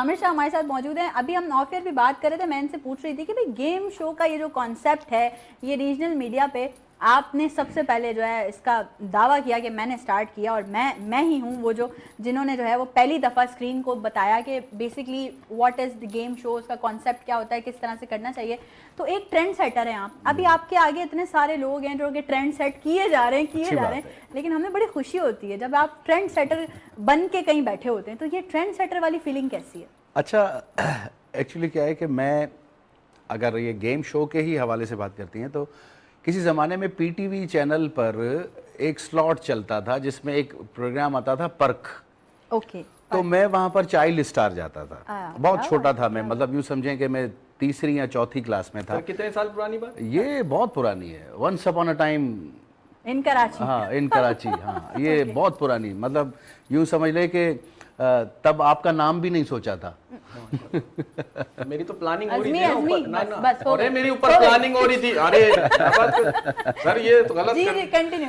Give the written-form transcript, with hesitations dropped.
عامر شاہ ہمارے ساتھ موجود ہیں. ابھی ہم آف ایئر بھی بات کر رہے تھے, میں ان سے پوچھ رہی تھی کہ بھئی گیم شو کا یہ جو کانسیپٹ ہے, یہ ریجنل میڈیا پہ آپ نے سب سے پہلے جو ہے اس کا دعویٰ کیا کہ میں نے سٹارٹ کیا, اور میں ہی ہوں وہ جنہوں نے جو ہے وہ پہلی دفعہ اسکرین کو بتایا کہ basically what is the game show, اس کا کانسیپٹ کیا ہوتا ہے, کس طرح سے کرنا چاہیے. تو ایک ٹرینڈ سیٹر ہیں آپ. ابھی آپ کے آگے اتنے سارے لوگ ہیں جو کہ ٹرینڈ سیٹ کیے جا رہے ہیں, لیکن ہمیں بڑی خوشی ہوتی ہے جب آپ ٹرینڈ سیٹر بن کے کہیں بیٹھے ہوتے ہیں. تو یہ ٹرینڈ سیٹر والی فیلنگ کیسی ہے؟ اچھا, ایکچولی کیا ہے کہ میں اگر یہ گیم شو کے ہی حوالے سے بات کرتی ہیں تو کسی زمانے میں پی ٹی وی چینل پر ایک سلاٹ چلتا تھا جس میں ایک پروگرام آتا تھا پرکھ. اوکے. تو میں وہاں پر چائلڈ اسٹار جاتا تھا. بہت چھوٹا تھا میں, مطلب یوں سمجھیں کہ میں تیسری یا چوتھی کلاس میں تھا. کتنے سال پرانی بات؟ یہ بہت پرانی ہے. ونس اپون اے ٹائم ان کراچی. ہاں, ان کراچی. ہاں, یہ بہت پرانی, مطلب یوں سمجھ لے کہ تب آپ کا نام بھی نہیں سوچا تھا. میری تو پلاننگ ہو رہی تھی, بس میری اوپر پلاننگ ہو رہی تھی. ارے سر یہ تو غلط. جی کنٹینیو.